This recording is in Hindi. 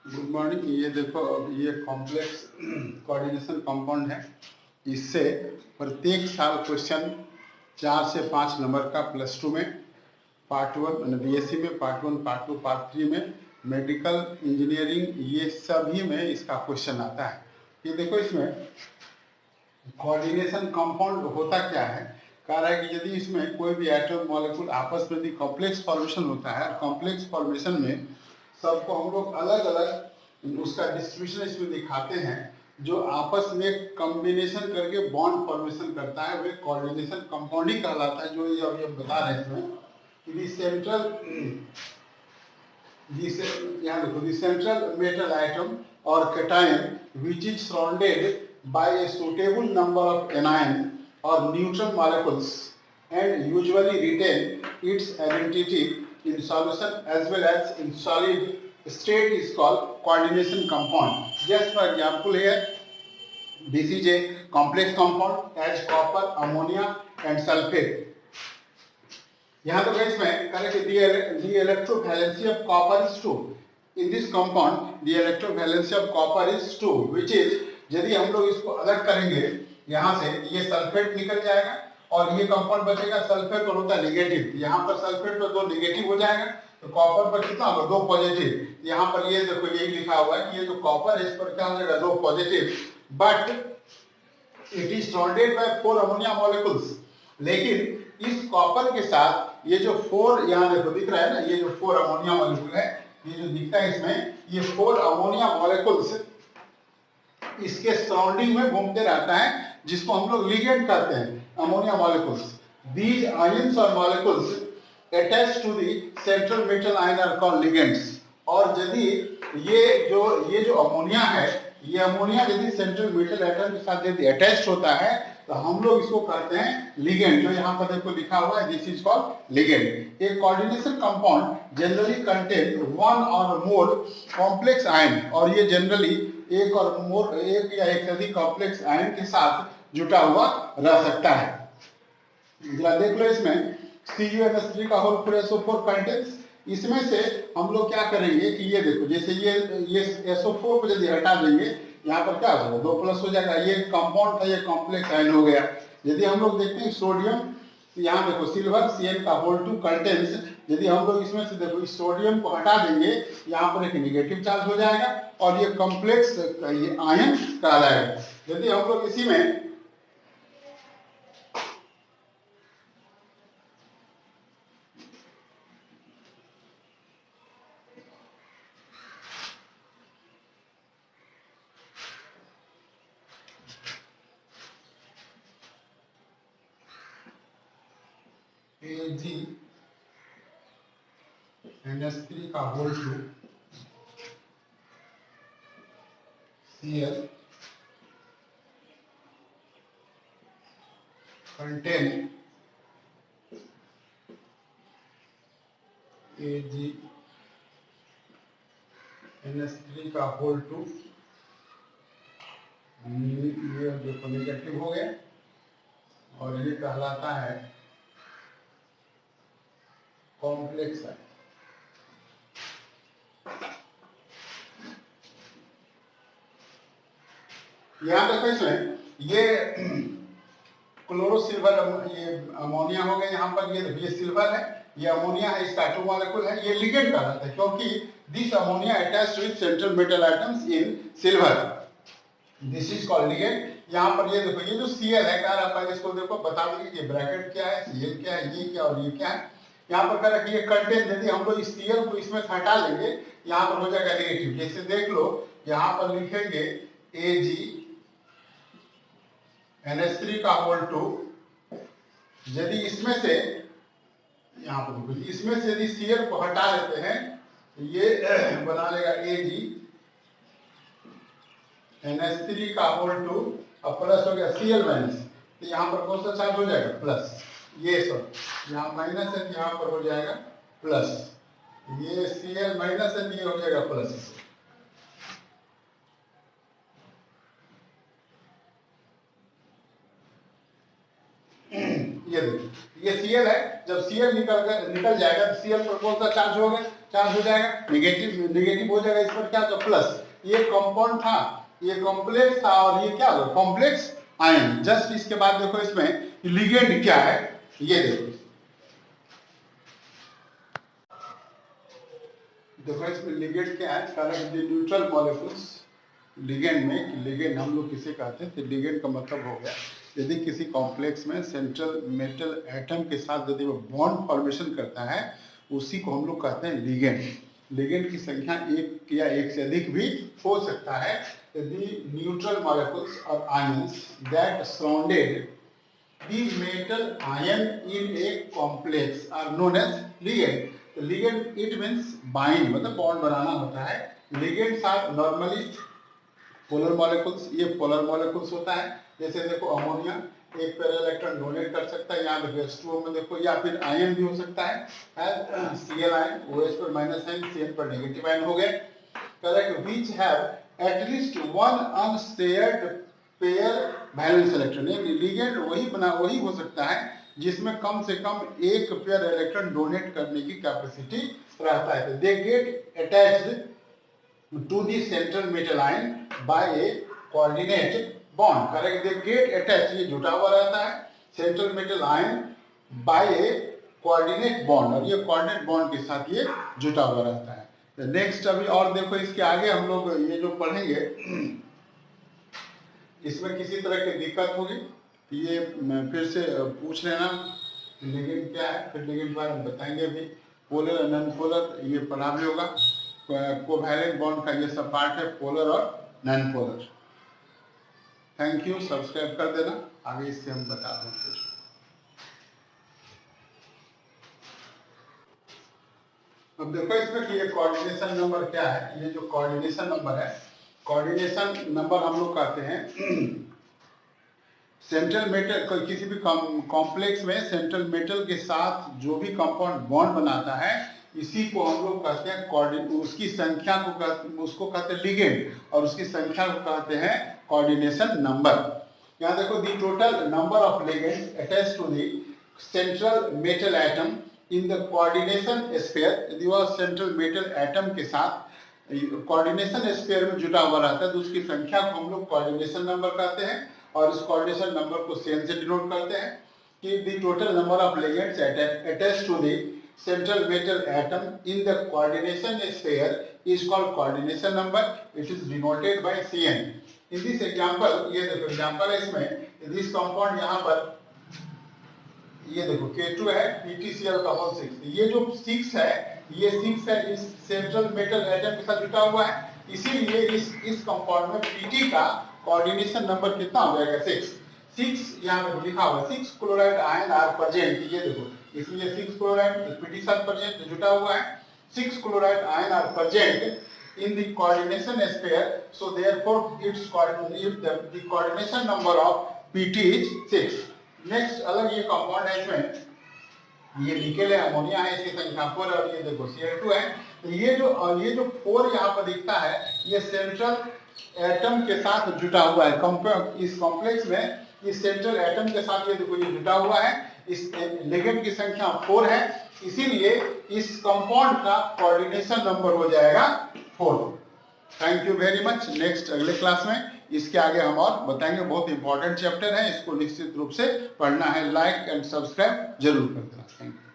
Good morning. ये देखो, ये कॉम्प्लेक्स कोऑर्डिनेशन कंपाउंड है। इससे प्रत्येक साल क्वेश्चन 4 से 5 नंबर का +2 में, पार्ट 1 बीएससी में, पार्ट 1, पार्ट 2, पार्ट 3 में, मेडिकल इंजीनियरिंग, ये सभी में इसका क्वेश्चन आता है। ये देखो, इसमें कोऑर्डिनेशन कंपाउंड होता क्या है। कह रहा है कि यदि इसमें कोई भी एटम मॉलिक्यूल आपस में यदि कॉम्प्लेक्स फॉर्मेशन होता है, कॉम्प्लेक्स फॉर्मेशन में सबको हम लोग अलग अलग उसका डिस्ट्रीब्यूशन इसमें दिखाते हैं। जो आपस में कॉम्बिनेशन करके बॉन्ड फॉर्मेशन करता है वह कोऑर्डिनेशन कंपाउंड ही कहलाता है। जो ये अभी हम बता रहे हैं सेंट्रल, यहाँ देखो, द सेंट्रल मेटल आइटम और cation which is surrounded by a suitable number of anion or neutral molecules and usually retain its identity in solution as well as in solid state is called coordination compound. Just for example here, this is a complex compound as copper, ammonia and sulfate. यहाँ तो इसमें correct the electrovalency of copper is 2. In this compound the electrovalency of copper is 2, which is, यदि हम लोग इसको अलग करेंगे यहाँ से, ये सल्फेट निकल जाएगा और ये कंपाउंड बचेगा। सल्फेट पर होता है निगेटिव, यहाँ पर सल्फेट पर 2 निगेटिव हो जाएगा, तो कॉपर पर कितना होगा, 2 पॉजिटिव। यहाँ पर ये देखो, यही लिखा हुआ है कि ये जो कॉपर है इस पर क्या हो जाएगा, 2 positive, but it is surrounded by 4 ammonia molecules. लेकिन इस कॉपर के साथ ये जो 4 यहाँ देखो दिख रहा है ना, ये जो 4 अमोनिया मॉलिक्यूल है, ये जो दिखता है इसमें, ये 4 अमोनिया मॉलिक्यूल्स इसके सराउंडिंग में घूमते रहता है, जिसको हम लोग लिगेंड कहते हैं, अमोनिया मॉलिक्यूल्स। दीज आयंस और molecules attach to the central metal ion are called ligands. और यदि ये जो अमोनिया है, ये अमोनिया यदि सेंट्रल मेटल एटम के साथ यदि अटैच होता है तो हम लोग इसको कहते हैं लिगेंड। जो यहाँ पर देखो लिखा हुआ है, this is called ligand. A coordination compound generally contain 1 और मोर कॉम्प्लेक्स आयन, और ये जनरली एक या एक से अधिक कॉम्प्लेक्स आयन के साथ जुटा हुआ रह सकता है। जरा देख लो, इसमें CuNH3 का होल SO4 कंटेंस। इसमें से हम लोग क्या करेंगे कि ये देखो, जैसे ये SO4 को यदि हटा देंगे, यहाँ पर क्या होगा, 2+ हो जाएगा। ये कंपाउंड था, ये कॉम्प्लेक्स आयन हो गया। यदि हम लोग देखते हैं सोडियम, यहाँ देखो सिल्वर Cn का होल 2 कंटेंस, यदि हम लोग इसमें से देखो इस सोडियम को हटा देंगे, यहाँ पर एक निगेटिव चार्ज हो जाएगा और ये कॉम्प्लेक्स ये आयन कहलाएगा। यदि हम लोग इसी में AgNH3 का होल 2 Cl contain AgNH3 का होल 2, ये देखो नेगेटिव हो गया और ये कहलाता है कॉम्प्लेक्स है। यहाँ देखो, इसमें ये क्लोरोसिल्वर, ये अमोनिया हो गया। यहाँ पर ये सिल्वर है, ये अमोनिया है, इसका एटम मॉलिक्यूल है, ये लिगेंड कहलाता है, क्योंकि this ammonia attached with central metal items in silver, this is called ligand. यहाँ पर ये देखो, ये जो Cl है, कह रहा है इसको देखो बता देंगे कि ब्रैकेट क्या है, Cl क्या है, ये क्या और ये क्या है। यहाँ पर कह रहा है कि ये कंटेंट, यदि हम लोग इस Cl को इसमें हटा लेंगे, यहाँ पर हो जाएगा नेगेटिव। जैसे देख लो, यहाँ पर लिखेंगे AgNH3 का होल 2, यदि इसमें से, यहाँ पर इसमें से यदि Cl को हटा लेते हैं, ये बना लेगा AgNH3 का होल 2 और प्लस हो गया Cl माइनस, तो यहाँ पर कौन सा चार्ज हो जाएगा, प्लस। ये सब यहाँ माइनस है, यहाँ पर हो जाएगा प्लस। ये Cl माइनस है, ये हो जाएगा प्लस। ये देखिए, ये Cl है, जब Cl निकल जाएगा तो Cl पर कौन सा चार्ज होगा, चार्ज हो जाएगा, नेगेटिव नेगेटिव हो जाएगा, इस पर क्या होगा प्लस। ये कंपाउंड था, ये कॉम्प्लेक्स था, और ये क्या होगा कॉम्प्लेक्स आयन। जस्ट इसके बाद देखो इसमें लिगेंड क्या है, ये देखो इसमें लिगेंड क्या है, correct the neutral molecules. Ligand में, लिगेंड हम लोग किसे कहते हैं, तो लिगेंड का मतलब हो गया यदि किसी कॉम्प्लेक्स में सेंट्रल मेटल एटम के साथ यदि वो बॉन्ड फॉर्मेशन करता है, उसी को हम लोग कहते हैं लिगेंड। लिगेंड की संख्या एक या एक से अधिक भी हो सकता है। यदि न्यूट्रल मॉलिक्यूल्स और ions that surrounded the metal ion in a complex are known as ligand. तो ligand it means bind, मतलब बॉन्ड बनाना होता है। ligands are normally polar molecules, ये polar molecules होता है। जैसे देखो अमोनिया एक पैरा इलेक्ट्रॉन डोनेट कर सकता है, यहाँ पे H2O में देखो, या फिर आयन भी हो सकता है Cl आयन, OH पर माइनस आयन, Cl पर नेगेटिव आयन हो गए, correct, which have at least one unshared pair valence electron. Ligand वही हो सकता है जिसमें कम से कम एक पेयर इलेक्ट्रॉन डोनेट करने की कैपेसिटी रहता है। They get attached to the central metal ion by a coordinate bond, correct, they get attach, ये जुटा हुआ रहता है central metal ion by a coordinate bond, और ये कोऑर्डिनेट बॉन्ड के साथ ये जुटा हुआ रहता है। नेक्स्ट अभी और देखो इसके आगे हम लोग ये जो पढ़ेंगे, इसमें किसी तरह की दिक्कत होगी ये फिर से पूछ लेना लिगेंड क्या है, फिर लिगेंड के बारे में बताएंगे। अभी पोलर और नॉन पोलर ये पढ़ा भी होगा। कोवैलेंट बॉन्ड का ये सब पार्ट है, पोलर और non polar. Thank you, subscribe कर देना, आगे इससे हम बता दें कुछ। अब देखो इसमें कि ये कोऑर्डिनेशन नंबर क्या है, ये जो कोऑर्डिनेशन नंबर है, कोऑर्डिनेशन नंबर हम लोग कहते हैं सेंट्रल मेटल, किसी भी कॉम्प्लेक्स में सेंट्रल मेटल के साथ जो भी कंपाउंड बॉन्ड बनाता है, इसी को हम लोग कहते हैं उसकी संख्या को उसको कहते हैं लिगेंड, और उसकी संख्या को कहते हैं कोऑर्डिनेशन नंबर। यहाँ देखो the total number of ligands attached to the central metal atom in the coordination sphere. यदि वह सेंट्रल मेटल एटम के साथ कोऑर्डिनेशन स्फीयर में जुटा हुआ रहता है तो उसकी संख्या को हम लोग कोऑर्डिनेशन नंबर कहते हैं, और इस कोऑर्डिनेशन नंबर को CN से डिनोट करते हैं कि the total number of ligands attached to the central metal atom in the coordination sphere is called coordination number, it is denoted by CN। In this example, ये देखो एग्जांपल है इसमें, दिस कंपाउंड यहाँ पर ये देखो K2 है, PtCl6, ये जो 6 है, ये 6 है इस सेंट्रल मेटल एटम के साथ जुटा हुआ है, इसीलिए इस कंपाउंड में Pt का कोऑर्डिनेशन नंबर कितना हो जाएगा 6 यहाँ पे लिखा हुआ है। 6 क्लोराइड आयन आर प्रेजेंट, ये देखो इसलिए 6 क्लोराइड Pt साथ प्रेजेंट जुटा हुआ है, 6 chloride ion are present in the coordination sphere, so therefore its the coordination number of Pt is 6। Next अलग ये कंपाउंड है, इसमें ये निकेल है, अमोनिया है, इसकी संख्या 4 और ये देखो Cl2 है। तो ये जो 4 यहाँ पर दिखता है, ये सेंट्रल एटम के साथ जुटा हुआ है। इस कॉम्प्लेक्स में इस सेंट्रल एटम के साथ ये देखो ये जुटा हुआ है, इस लिगेंड की संख्या 4 है, इसीलिए इस कंपाउंड का कोऑर्डिनेशन नंबर हो जाएगा 4। Thank you very much. Next अगले क्लास में इसके आगे हम और बताएंगे, बहुत इंपॉर्टेंट चैप्टर है, इसको निश्चित रूप से पढ़ना है। लाइक एंड सब्सक्राइब जरूर कर देना। Thank you.